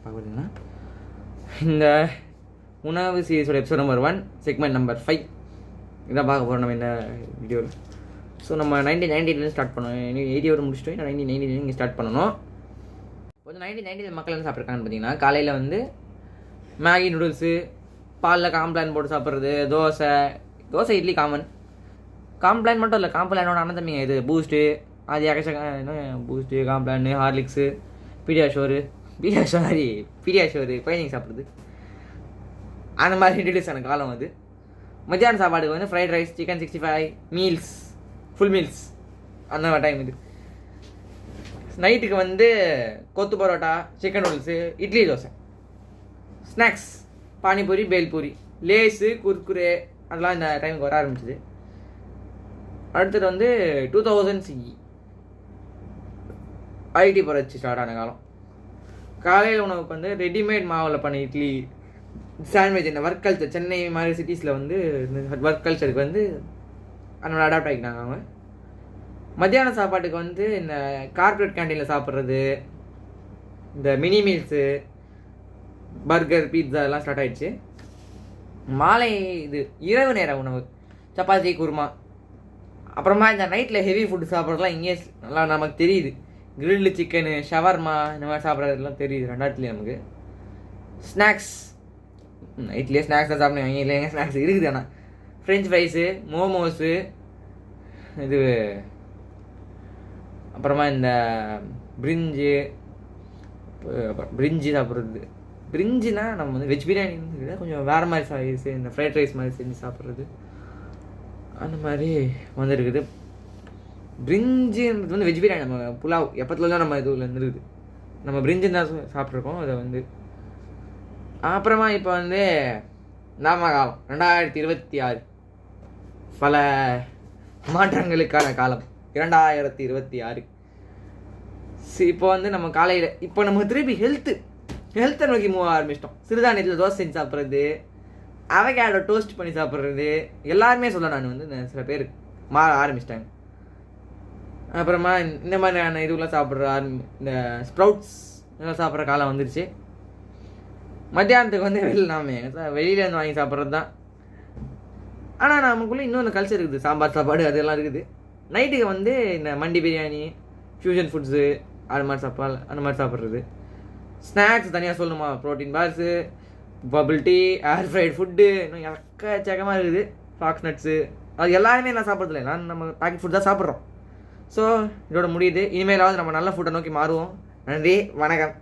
பார்க்குறீங்கன்னா இந்த உணவு சீரிஸோட எபிசோட் நம்பர் 1 செக்மெண்ட் நம்பர் 5 இதான் பார்க்க போகிறோம் நம்ம இந்த வீடியோவில். ஸோ நம்ம 1990 ஸ்டார்ட் பண்ணோம். 80 முடிச்சுட்டு 1990 இங்கே ஸ்டார்ட் பண்ணணும். கொஞ்சம் 1990 மக்கள் என்ன சாப்பிட்ருக்காங்கன்னு பார்த்தீங்கன்னா, காலையில் வந்து மேகி நூடுல்ஸு, பாலில் காம்ப்ளான் போட்டு சாப்பிட்றது, தோசை இட்லி காம்ப்ளான் மட்டும் இல்லை, காம்ப்ளானோட அண்ணன் தம்பிங்க இது பூஸ்ட்டு, அது பூஸ்ட்டு, காம்ப்ளான், ஹார்லிக்ஸு, பீடியாஷோரு குழந்தைங்க சாப்பிட்றது, அந்த மாதிரி இன்ட்ரடியூஸ் ஆன காலம் அது. மத்தியான சாப்பாடுக்கு வந்து fried rice, chicken 65 meals, full meals அந்த டைம் இது. நைட்டுக்கு வந்து kothu parotta, chicken noodles, idli dosa, snacks, panipuri, bhelpuri, Lay's, Kurkure அதெல்லாம் இந்த டைமுக்கு வர ஆரம்பிச்சிது. அடுத்தது வந்து 2000 CE ஐடி புரட்சி ஸ்டார்ட் ஆன காலம். காலையில் உணவுக்கு வந்து ரெடிமேட் மாவில் பண்ண இட்லி, சாண்ட்விச், இந்த ஒர்க் கல்ச்சர் சென்னை மாதிரி சிட்டிஸில் வந்து இந்த ஒர்க் கல்ச்சருக்கு வந்து அதனோட அடாப்ட் ஆகிட்டாங்க அவங்க. மத்தியான சாப்பாட்டுக்கு வந்து இந்த கார்ப்பரேட் கேண்டீனில் சாப்பிட்றது, இந்த மினி மீல்ஸு, பர்கர், பீட்சா எல்லாம் ஸ்டார்ட் ஆகிடுச்சு. மாலை இது இரவு நேர உணவு, சப்பாத்தி, குருமா. அப்புறமா இந்த நைட்டில் ஹெவி ஃபுட்டு சாப்பிட்றதுலாம் இங்கே நல்லா நமக்கு தெரியுது. கிரில்லு சிக்கனு, ஷவர்மா இந்த மாதிரி சாப்பிட்றதுலாம் தெரியுது 2000 நமக்கு. ஸ்நாக்ஸ் நைட்லேயே ஸ்நாக்ஸ் தான் சாப்பிடுங்க, அங்கே இல்லைங்க ஸ்நாக்ஸ் இருக்குது. ஆனால் ஃப்ரெஞ்ச் ஃப்ரைஸு, மோமோஸு, இது அப்புறமா இந்த பிரிஞ்சி சாப்பிட்றது. பிரிஞ்சினா நம்ம வந்து வெஜ் பிரியாணி கொஞ்சம் வேறு மாதிரி இந்த ஃப்ரைட் ரைஸ் மாதிரி செஞ்சு சாப்பிட்றது, அந்த மாதிரி வந்துருக்குது. பிரிஞ்சுன்றது வந்து வெஜ் பிரியாணி, நம்ம புலாவ் எப்போத்துலாம் நம்ம இதுவில் இருந்துருக்குது. நம்ம பிரிஞ்சுன்னு தான் சாப்பிட்ருக்கோம் அதை வந்து. அப்புறமா இப்போ வந்து நாம காலம் 2026 பல மாற்றங்களுக்கான காலம் 2026. இப்போ வந்து நம்ம காலையில் இப்போ நம்ம திருப்பி ஹெல்த்தை நோக்கி மூவ் ஆரம்பிச்சிட்டோம். சிறுதானியத்தில் தோசை செஞ்சு சாப்பிட்றது, அவகேடோ டோஸ்ட் பண்ணி சாப்பிட்றது, எல்லாருமே சொல்ல நான் வந்து சில பேர் மாற ஆரம்பிச்சிட்டாங்க. அப்புறமா இந்த மாதிரியான இதுவெலாம் சாப்பிட்ற இந்த ஸ்ப்ரவுட்ஸ் இதெல்லாம் சாப்பிட்ற காலம் வந்துருச்சு. மத்தியானத்துக்கு வந்து வெளியிலேருந்து வாங்கி சாப்பிட்றது தான். ஆனால் நமக்குள்ளே இன்னொன்று கல்ச்சர் இருக்குது, சாம்பார் சாப்பாடு அதெல்லாம் இருக்குது. நைட்டுக்கு வந்து இந்த மண்டி பிரியாணி, ஃப்யூஷன் ஃபுட்ஸு அது மாதிரி சாப்பிட்றது. ஸ்நாக்ஸ் தனியாக சொல்லணுமா, ப்ரோட்டீன் பார்ஸு, பபிள் டீ, ஏர் ஃப்ரைட் ஃபுட்டு, இன்னும் எக்கச்சக்கமாக இருக்குது. ஃபாக்ஸ் நட்ஸு அது எல்லாருமே எல்லாம் சாப்பிட்றதில்ல, எல்லாம் நம்ம பேக்கெட் ஃபுட் தான் சாப்பிட்றோம். ஸோ இதோட முடியுது. இனிமேலாவது நம்ம நல்ல ஃபுட்டை நோக்கி மாறுவோம். நன்றி, வணக்கம்.